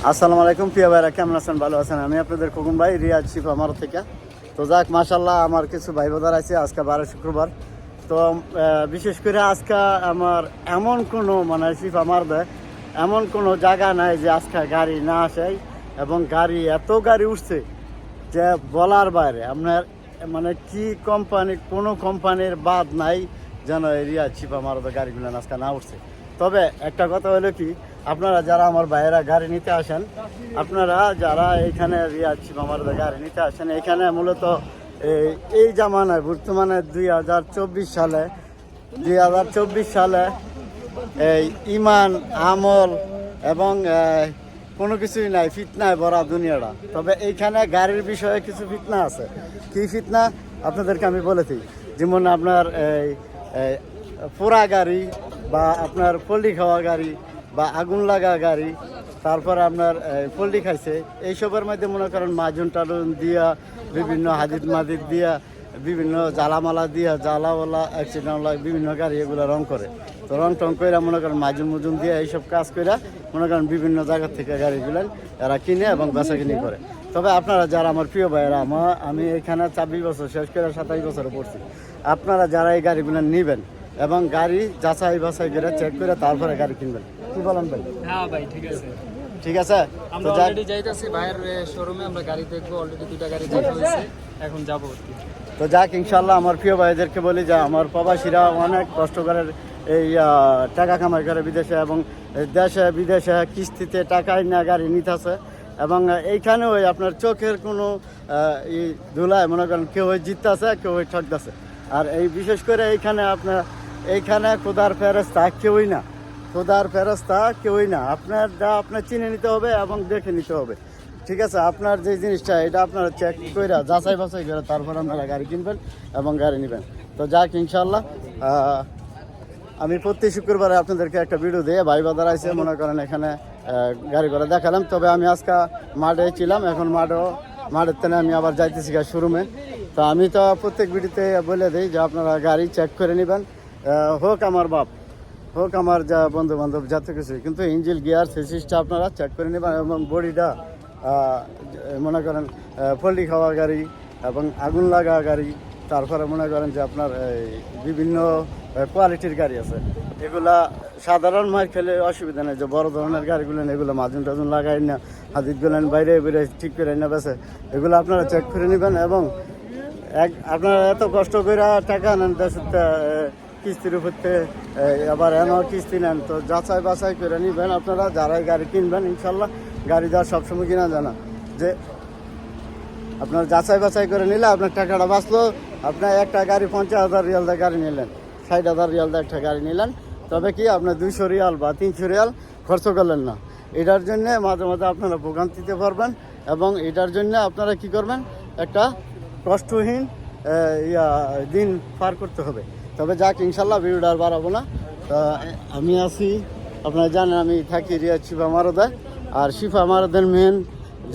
আসসালামু আলাইকুম প্রিয় ভাইরা, কেমন আছেন? ভালো আছেন? আমি আপনাদের খোকন ভাই, রিয়াজ শিফা আমার থেকে। তো যাক, মাশাল্লাহ, আমার কিছু ভাই বোধার আছে আজকে 12 শুক্রবার। তো বিশেষ করে আজকে আমার এমন কোনো শিফা মারবে এমন কোনো জায়গা নাই যে আজকে গাড়ি না আসে, এবং এত গাড়ি উঠছে যে বলার বাইরে। আপনার কি কোম্পানি, কোনো কোম্পানির বাদ নাই যেন রিয়াজ শিফা মারবে গাড়িগুলো আজকে না উঠছে। তবে একটা কথা হলো কি, আপনারা যারা আমার ভাইয়েরা গাড়ি নিতে আসেন, আপনারা যারা এইখানে রিয়াজ শিফা মারবে গাড়ি নিতে আসেন, এখানে মূলত এই জামানায় বর্তমানে 2024 সালে এই ইমান আমল এবং কোনো কিছুই নাই, ফিতনায় ভরা দুনিয়াটা। তবে এইখানে গাড়ির বিষয়ে কিছু ফিতনা আছে। কি ফিতনা আপনাদেরকে আমি বলেছি, যেমন আপনার পোড়া গাড়ি বা আপনার পল্লি খাওয়া গাড়ি বা আগুন লাগা গাড়ি, তারপরে আপনার পল্লি খাইছে, এইসবের মধ্যে মনে করেন মাজন টালুন দিয়া, বিভিন্ন হাদিদ মাদিদ দিয়া, বিভিন্ন জ্বালামালা দিয়া, জ্বালাওয়ালা অ্যাক্সিডেন্টওয়ালা বিভিন্ন গাড়ি এগুলো রং করে। তো রং টং করে মনে করেন মাজন মুজুন দিয়ে এইসব কাজ করে মনে করেন বিভিন্ন জায়গা থেকে গাড়িগুলো এরা কিনে এবং বেচা কিনি করে। তবে আপনারা যারা আমার প্রিয় ভাইয়েরা, আমি এখানে 24 বছর শেষ করে 27 বছরে পড়ছি। আপনারা যারা এই গাড়িগুলো নেবেন এবং গাড়ি যাচাই বাছাই করে চেক করে তারপরে গাড়ি কিনবেন। কি বলেন ভাই? হ্যাঁ ভাই, ঠিক আছে। ঠিক আছে, আমরা অলরেডি যাইতাছি ভাইয়ের শোরুমে, আমরা গাড়ি দেখবো। অলরেডি দুইটা গাড়ি দেখা হয়েছে, এখন যাবো। তো যাক, ইনশাল্লাহ আমার প্রিয় ভাইদেরকে বলি যে আমার প্রবাসীরা অনেক কষ্ট করে এই টাকা কামাই করে বিদেশে, এবং দেশে বিদেশে কিস্তিতে টাকায় না গাড়ি নিতেছে। এবং এইখানেও আপনার চোখের কোনো ধুলায় মনে করেন কেউ জিততেছে, কেউ ঠকতেছে। আর এই বিশেষ করে এইখানে খোদার ফেরেস্তা কেউই না, খোদার ফেরেস্তা কেউই না। আপনার চিনে নিতে হবে এবং দেখে নিতে হবে। ঠিক আছে, আপনার যে জিনিসটা এটা আপনারা চেক করে যাচাই বাছাই করে তারপর আপনারা গাড়ি কিনবেন এবং গাড়ি নেবেন। তো যাক, ইনশাল্লাহ আমি প্রতি শুক্রবারে আপনাদেরকে একটা ভিডিও দিয়ে ভাই বাজার আছে মনে করেন এখানে গাড়ি করে দেখালাম। তবে আমি আজকে মাঠে ছিলাম, এখন মাঠের থেকে আমি আবার যাইতেছি শোরুমে। তো আমি তো প্রত্যেক ভিডিওতে বলে দিই যে আপনারা গাড়ি চেক করে নেবেন, হোক আমার বাপ, হোক আমার যা বন্ধু বান্ধব, যত কিছু, কিন্তু ইঞ্জিন গিয়ার সিস্টেমটা আপনারা চেক করে নেবেন। এবং বডিটা মনে করেন পল্লি খাওয়া গাড়ি এবং আগুন লাগা গাড়ি, তারপরে মনে করেন যে আপনার বিভিন্ন কোয়ালিটির গাড়ি আছে, এগুলা সাধারণ মার খেলে অসুবিধা নেই। যে বড় ধরনের গাড়িগুলো এগুলো মাজন টাজন লাগাই না, হাদিদগুলো বাইরে বেরে ঠিক করে না বেছে, এগুলো আপনারা চেক করে নেবেন। এবং আপনারা এত কষ্ট করে টাকা নেন দেশে কিস্তির উপরতে, আবার এমন কিস্তি নেন, তো যাচাই বাছাই করে নেবেন। আপনারা যারাই গাড়ি কিনবেন, ইনশাল্লাহ গাড়ি দেওয়ার সবসময় কিনা জানা যে আপনার যাচাই বাছাই করে নিলে আপনার টাকাটা বাঁচলো। আপনার একটা গাড়ি 50,000 রিয়াল দিয়ে গাড়ি নিলেন, 60,000 রিয়াল দিয়ে একটা গাড়ি নিলেন, তবে কি আপনার 200 রিয়াল বা 300 রিয়াল খরচ করলেন না। এটার জন্য মাঝে মাঝে আপনারা ভোগান্তিতে পারবেন, এবং এটার জন্য আপনারা কি করবেন, একটা কষ্টহীন দিন পার করতে হবে। তবে যাক, ইনশাল্লাহ ভিডিওটা আর বাড়াবো না। আমি আছি, আপনারা জানেন আমি থাকি রিয়াজ শিফা মারদায়। আর শিফা মারদের মেন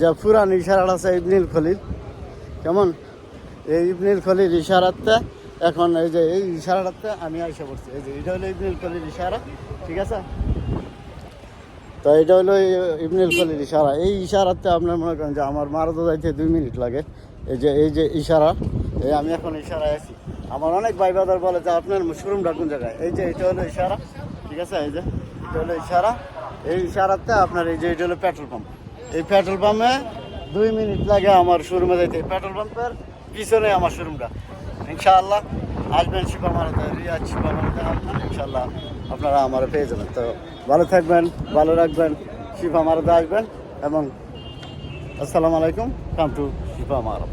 যে পুরান ইশারাটা আছে ইবনুল খলিল, কেমন এই ইবনুল খলিল ইশারাতে এখন এই ইশারাটাতে আমি আইসা পড়ছি। এই যে এটা হলো ইবনুল খলিল ইশারা, ঠিক আছে? তো এটা হলো ইবনুল খলিল ইশারা। এই ইশারাতে আপনার মনে করেন যে আমার মারদা যাইতে 2 মিনিট লাগে। এই যে ইশারা, আমি এখন ইশারায় আছি। আমার অনেক ভাই বাজার বলে যে আপনার শোরুমটা কোন জায়গায়। এই যে এটা হলো ইশারা, ঠিক আছে? এই যে এটা হলো ইশারা। এই ইশারাতে আপনার এটা হলো পেট্রোল পাম্প। এই পেট্রোল পাম্পে 2 মিনিট লাগে আমার শোরুমে যাইতে। পেট্রোল পাম্পের পিছনে আমার শোরুমটা। ইনশাআল্লাহ আসবেন শিফা মারদা, রিয়াজ শিফা মারদা আসবেন, ইনশাআল্লাহ আপনারা আমার পেয়ে যাবেন। তো ভালো থাকবেন, ভালো রাখবেন, শিফা মারদা আসবেন। এবং আসসালামু আলাইকুম, কাম টু শিফা মারদা।